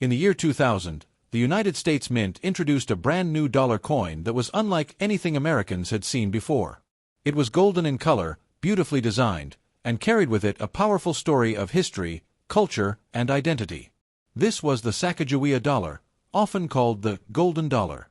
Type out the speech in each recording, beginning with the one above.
In the year 2000, the United States Mint introduced a brand new dollar coin that was unlike anything Americans had seen before. It was golden in color, beautifully designed, and carried with it a powerful story of history, culture, and identity. This was the Sacagawea Dollar, often called the Golden Dollar.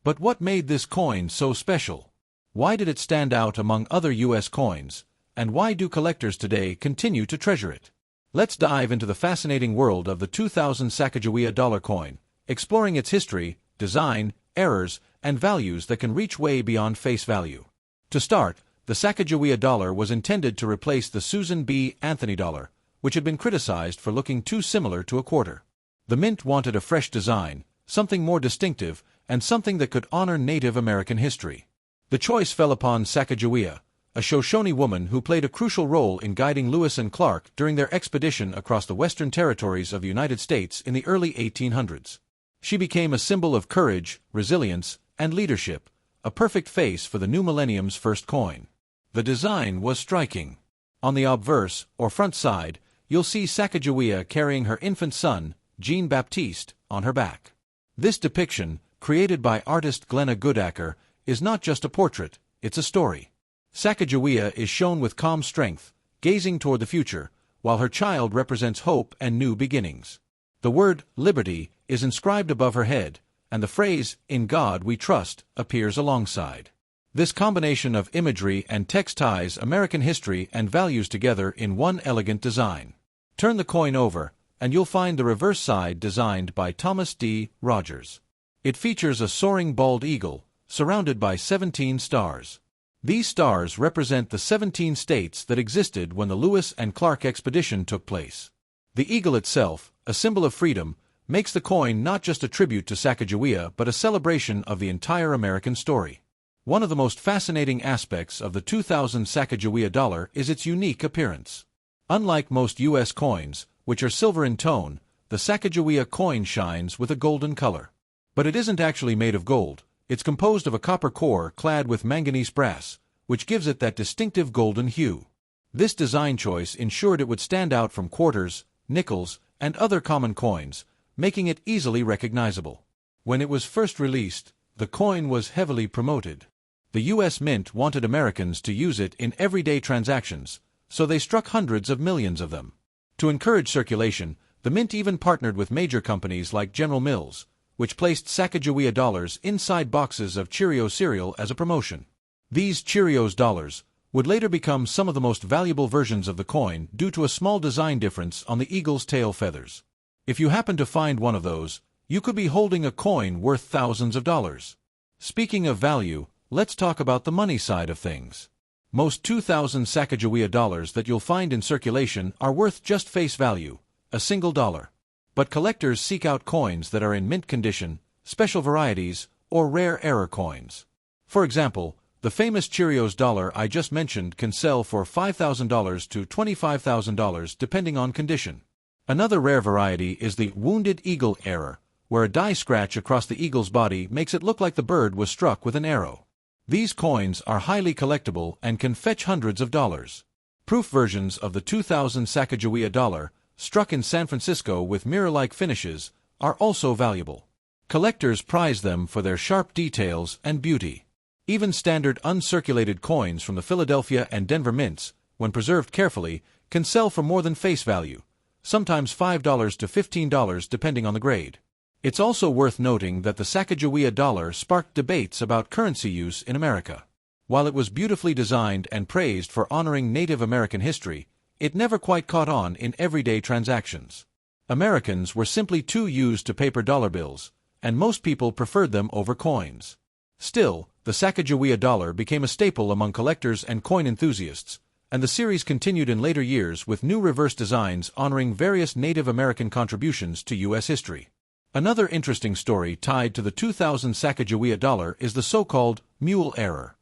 But what made this coin so special? Why did it stand out among other U.S. coins, and why do collectors today continue to treasure it? Let's dive into the fascinating world of the 2000 Sacagawea Dollar coin, exploring its history, design, errors, and values that can reach way beyond face value. To start, the Sacagawea Dollar was intended to replace the Susan B. Anthony Dollar, which had been criticized for looking too similar to a quarter. The Mint wanted a fresh design, something more distinctive, and something that could honor Native American history. The choice fell upon Sacagawea, a Shoshone woman who played a crucial role in guiding Lewis and Clark during their expedition across the western territories of the United States in the early 1800s. She became a symbol of courage, resilience, and leadership, a perfect face for the new millennium's first coin. The design was striking. On the obverse, or front side, you'll see Sacagawea carrying her infant son, Jean-Baptiste, on her back. This depiction, created by artist Glenna Goodacker, is not just a portrait, it's a story. Sacagawea is shown with calm strength, gazing toward the future, while her child represents hope and new beginnings. The word, liberty, is inscribed above her head, and the phrase, "In God we trust," appears alongside. This combination of imagery and text ties American history and values together in one elegant design. Turn the coin over, and you'll find the reverse side designed by Thomas D. Rogers. It features a soaring bald eagle, surrounded by 17 stars. These stars represent the 17 states that existed when the Lewis and Clark expedition took place. The eagle itself, a symbol of freedom, makes the coin not just a tribute to Sacagawea but a celebration of the entire American story. One of the most fascinating aspects of the 2000 Sacagawea Dollar is its unique appearance. Unlike most U.S. coins, which are silver in tone, the Sacagawea coin shines with a golden color. But it isn't actually made of gold. It's composed of a copper core clad with manganese brass, which gives it that distinctive golden hue. This design choice ensured it would stand out from quarters, nickels, and other common coins, making it easily recognizable. When it was first released, the coin was heavily promoted. The U.S. Mint wanted Americans to use it in everyday transactions, so they struck hundreds of millions of them. To encourage circulation, the Mint even partnered with major companies like General Mills, which placed Sacagawea dollars inside boxes of Cheerios cereal as a promotion. These Cheerios dollars would later become some of the most valuable versions of the coin due to a small design difference on the eagle's tail feathers. If you happen to find one of those, you could be holding a coin worth thousands of dollars. Speaking of value, let's talk about the money side of things. Most 2000 Sacagawea dollars that you'll find in circulation are worth just face value, a single dollar. But collectors seek out coins that are in mint condition, special varieties, or rare error coins. For example, the famous Cheerios Dollar I just mentioned can sell for $5,000 to $25,000 depending on condition. Another rare variety is the Wounded Eagle error, where a die scratch across the eagle's body makes it look like the bird was struck with an arrow. These coins are highly collectible and can fetch hundreds of dollars. Proof versions of the 2000 Sacagawea Dollar, struck in San Francisco with mirror-like finishes, are also valuable. Collectors prize them for their sharp details and beauty. Even standard uncirculated coins from the Philadelphia and Denver mints, when preserved carefully, can sell for more than face value, sometimes $5 to $15 depending on the grade. It's also worth noting that the Sacagawea Dollar sparked debates about currency use in America. While it was beautifully designed and praised for honoring Native American history, it never quite caught on in everyday transactions. Americans were simply too used to paper dollar bills, and most people preferred them over coins. Still, the Sacagawea Dollar became a staple among collectors and coin enthusiasts, and the series continued in later years with new reverse designs honoring various Native American contributions to U.S. history. Another interesting story tied to the 2000 Sacagawea Dollar is the so-called mule error.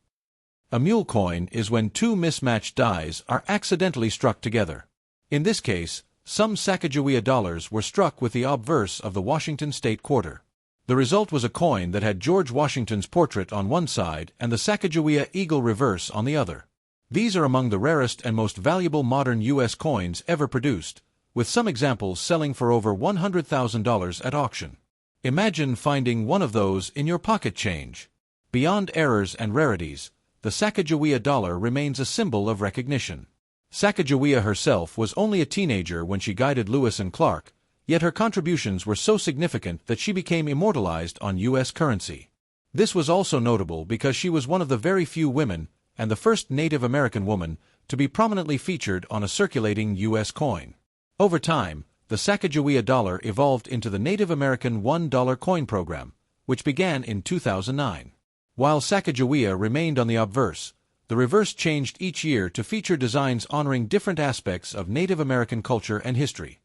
A mule coin is when two mismatched dies are accidentally struck together. In this case, some Sacagawea dollars were struck with the obverse of the Washington state quarter. The result was a coin that had George Washington's portrait on one side and the Sacagawea eagle reverse on the other. These are among the rarest and most valuable modern U.S. coins ever produced, with some examples selling for over $100,000 at auction. Imagine finding one of those in your pocket change. Beyond errors and rarities, the Sacagawea dollar remains a symbol of recognition. Sacagawea herself was only a teenager when she guided Lewis and Clark, yet her contributions were so significant that she became immortalized on U.S. currency. This was also notable because she was one of the very few women, and the first Native American woman, to be prominently featured on a circulating U.S. coin. Over time, the Sacagawea dollar evolved into the Native American $1 coin program, which began in 2009. While Sacagawea remained on the obverse, the reverse changed each year to feature designs honoring different aspects of Native American culture and history.